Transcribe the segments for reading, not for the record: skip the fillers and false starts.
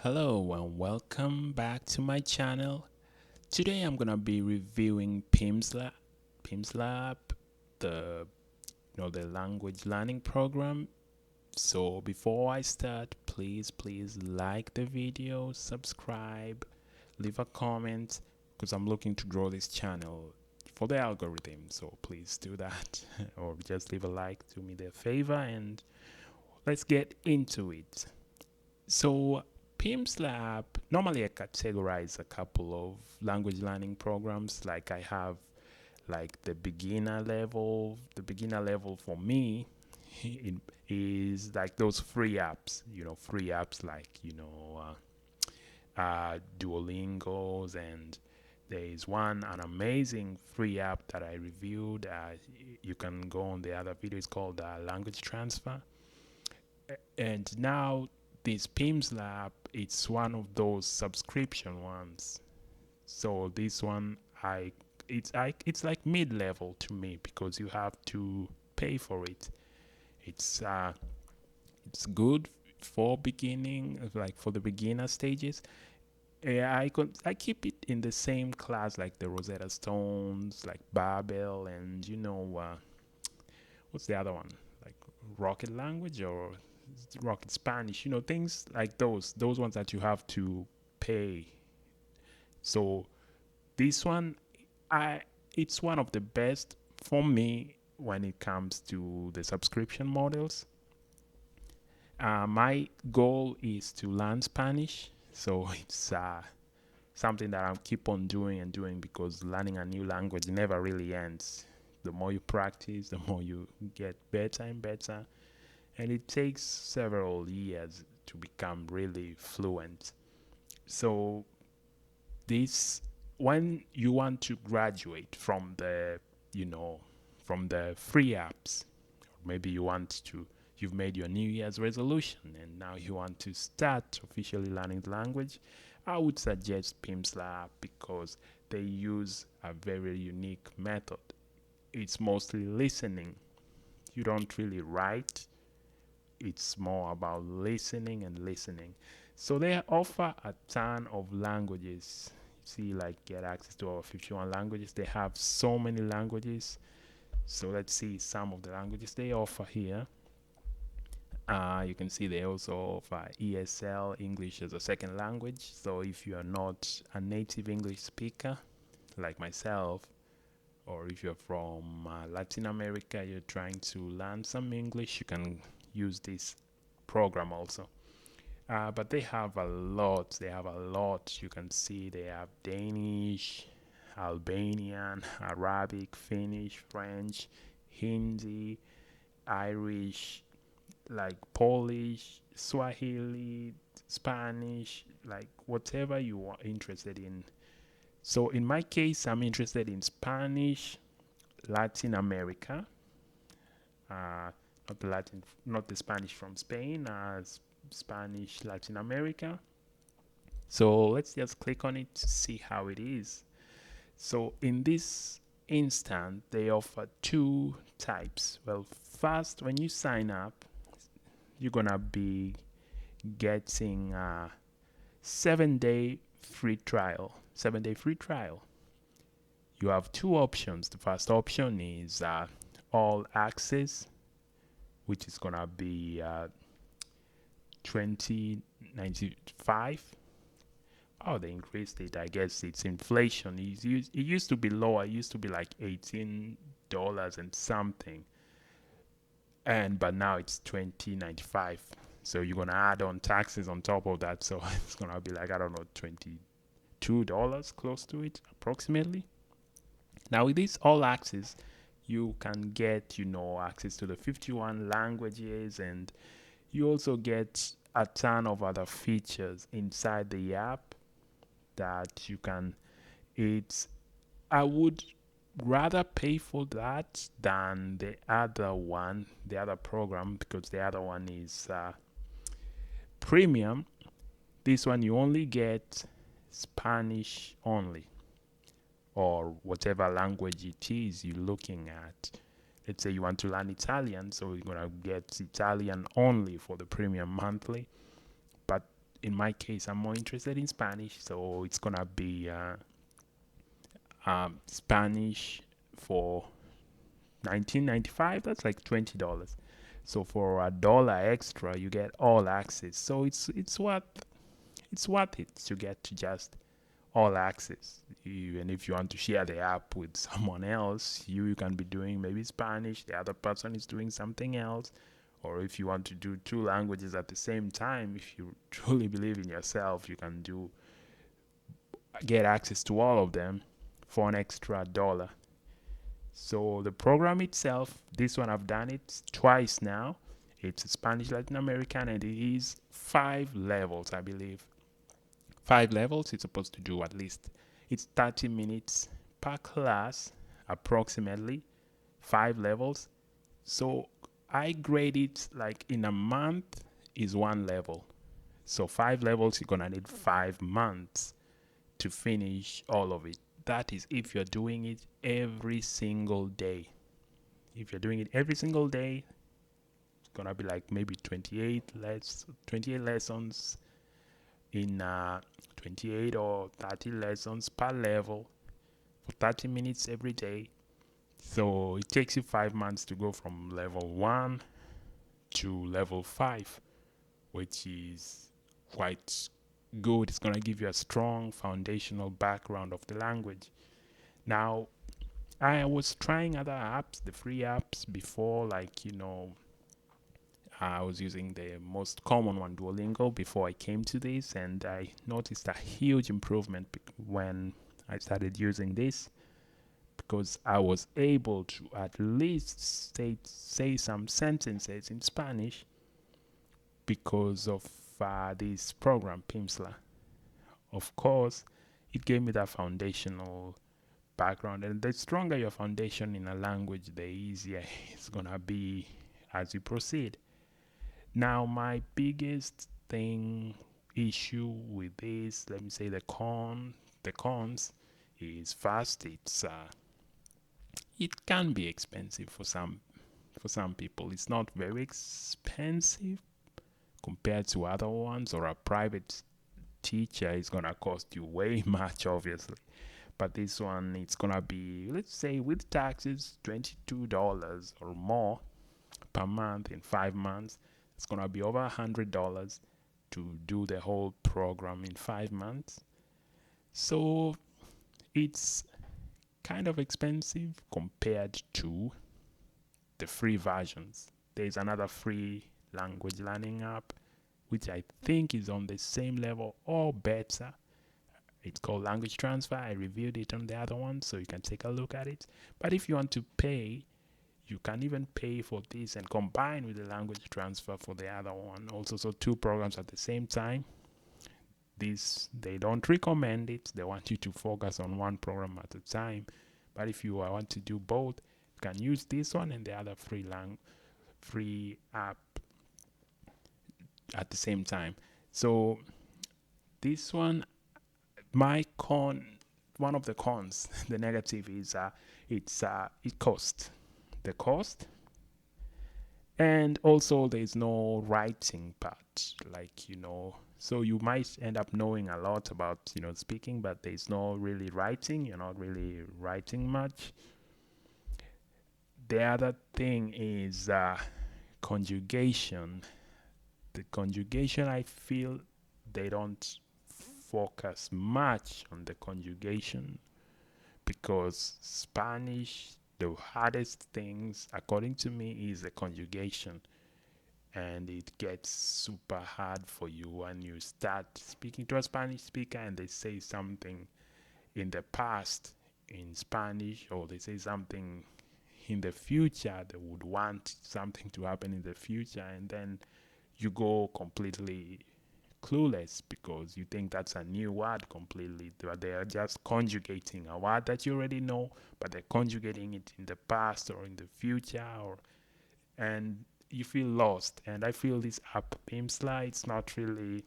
Hello and welcome back to my channel. Today I'm gonna be reviewing Pimsleur App, the the language learning program. So before I start, please like the video, subscribe, leave a comment because I'm looking to grow this channel for the algorithm. So please do that or just leave a like, do me the favor, and let's get into it. So Pimsleur App, normally I categorize a couple of language learning programs. Like I have like the beginner level. The beginner level for me is like those free apps, free apps like, Duolingos, and there is an amazing free app that I reviewed. You can go on the other video. It's called Language Transfer. And now this Pimsleur App, it's one of those subscription ones. So this one, it's like mid-level to me because you have to pay for it. It's it's good for beginning, like for the beginner stages. Yeah, I keep it in the same class like the Rosetta Stones, like Babel, and what's the other one? Like Rocket Language or Rocket Spanish, things like those ones that you have to pay. So this one, I it's one of the best for me when it comes to the subscription models. My goal is to learn Spanish, so it's something that I'll keep on doing and doing because learning a new language never really ends. The more you practice, the more you get better and better, and it takes several years to become really fluent. So this when you want to graduate from you know the free apps, or maybe you've made your New Year's resolution and now you want to start officially learning the language, I would suggest Pimsleur because they use a very unique method. It's mostly listening. You don't really write. It's more about listening and listening. So they offer a ton of languages. See, like get access to our 51 languages. They have so many languages. So let's see some of the languages they offer here. You can see they also offer ESL, English as a second language. So if you are not a native English speaker like myself, or if you're from Latin America, you're trying to learn some English, you can use this program also. But they have a lot. They have a lot. You can see they have Danish, Albanian, Arabic, Finnish, French, Hindi, Irish, like Polish, Swahili, Spanish, like whatever you are interested in. So in my case, I'm interested in Spanish, Latin America, not the Spanish from Spain, Spanish, Latin America. So let's just click on it to see how it is. So in this instant, they offer two types. Well, first, when you sign up, you're gonna be getting a 7-day free trial. 7-day free trial. You have two options. The first option is all access, which is gonna be 20.95. Oh, they increased it. I guess it's inflation. It used to be lower. It used to be like $18 and something, but now it's 20.95. So you're gonna add on taxes on top of that. So it's gonna be like, I don't know, $22, close to it, approximately. Now with this all access, you can get access to the 51 languages, and you also get a ton of other features inside the app that you can. It's I would rather pay for that than the other program, because the other one is premium. This one you only get Spanish only, or whatever language it is you're looking at. Let's say you want to learn Italian, so you're gonna get Italian only for the premium monthly. But in my case, I'm more interested in Spanish, so it's gonna be Spanish for 19.95. That's like $20. So for $1 extra, you get all access. So it's worth it to get to just all access. Even if you want to share the app with someone else, you can be doing maybe Spanish, the other person is doing something else. Or if you want to do two languages at the same time, if you truly believe in yourself, you can get access to all of them for an extra $1. So the program itself, this one I've done it twice now. It's Spanish Latin American and it is 5 levels, I believe. 5 levels. It's supposed to do at least, it's 30 minutes per class, approximately 5 levels. So I grade it like in a month is 1 level. So 5 levels, you're gonna need 5 months to finish all of it. That is if you're doing it every single day. If you're doing it every single day, it's gonna be like maybe 28 lessons in 28 or 30 lessons per level for 30 minutes every day. So it takes you 5 months to go from level 1 to level 5, which is quite good. It's going to give you a strong foundational background of the language. Now, I was trying other apps, the free apps before, like, I was using the most common one, Duolingo, before I came to this, and I noticed a huge improvement when I started using this, because I was able to at least say some sentences in Spanish because of this program, Pimsleur. Of course, it gave me that foundational background, and the stronger your foundation in a language, the easier it's gonna be as you proceed. Now, my biggest issue with this, let me say the cons, is first, it can be expensive for some people. It's not very expensive compared to other ones, or a private teacher is gonna cost you way much, obviously. But this one, it's gonna be, let's say, with taxes, $22 or more per month in 5 months. It's gonna be over $100 to do the whole program in 5 months. So it's kind of expensive compared to the free versions. There's another free language learning app which I think is on the same level or better. It's called Language Transfer. I reviewed it on the other one, so you can take a look at it. But if you want to pay, you can even pay for this and combine with the language transfer for the other one also. So 2 programs at the same time. They don't recommend it. They want you to focus on one program at a time. But if you want to do both, you can use this one and the other free app at the same time. So this one, one of the cons, the negative is it costs. The cost, and also there's no writing part, so you might end up knowing a lot about speaking, but there's no really writing. You're not really writing much. The other thing is conjugation. The conjugation, I feel they don't focus much on the conjugation, because Spanish, the hardest things, according to me, is the conjugation. And it gets super hard for you when you start speaking to a Spanish speaker and they say something in the past in Spanish, or they say something in the future. They would want something to happen in the future, and then you go completely clueless because you think that's a new word completely. They are just conjugating a word that you already know, but they're conjugating it in the past or in the future, and you feel lost. And I feel this app, Pimsleur, it's not really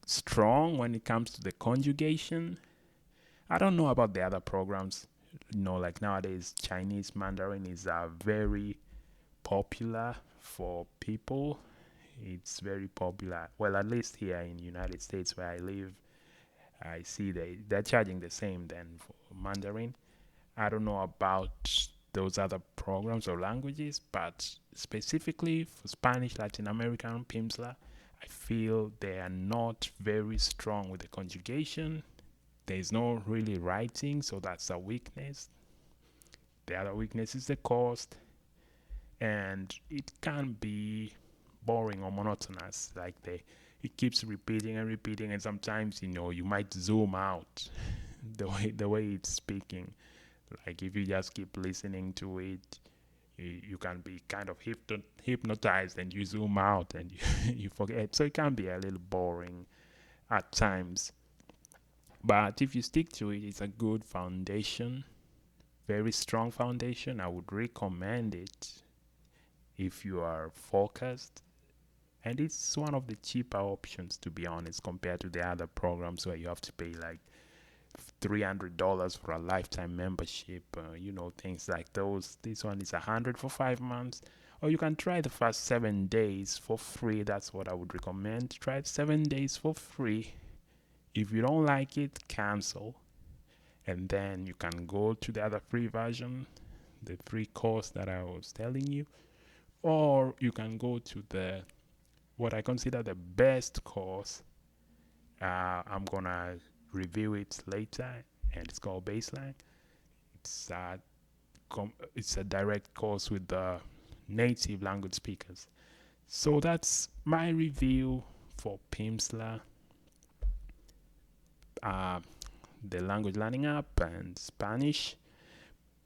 strong when it comes to the conjugation. I don't know about the other programs. Like nowadays, Chinese Mandarin is very popular for people. It's very popular. Well, at least here in the United States where I live, I see they're charging the same then for Mandarin. I don't know about those other programs or languages, but specifically for Spanish, Latin American, Pimsleur, I feel they are not very strong with the conjugation. There's no really writing, so that's a weakness. The other weakness is the cost, and it can be boring or monotonous. Like it keeps repeating and repeating, and sometimes you might zoom out the way it's speaking. Like if you just keep listening to it, you can be kind of hypnotized, and you zoom out and you forget. So it can be a little boring at times. But if you stick to it, it's a good foundation, very strong foundation. I would recommend it if you are focused. And it's one of the cheaper options, to be honest, compared to the other programs where you have to pay like $300 for a lifetime membership, things like those. This one is 100 for 5 months. Or you can try the first 7 days for free. That's what I would recommend. Try it 7 days for free. If you don't like it, cancel. And then you can go to the other free version, the free course that I was telling you. Or you can go to the what I consider the best course. I'm gonna review it later, and it's called Baseline. It's a it's a direct course with the native language speakers. So that's my review for Pimsleur, uh, the language learning app, and Spanish.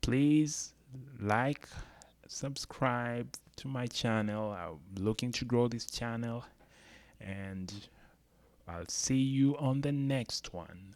Please like, subscribe to my channel. I'm looking to grow this channel, and I'll see you on the next one.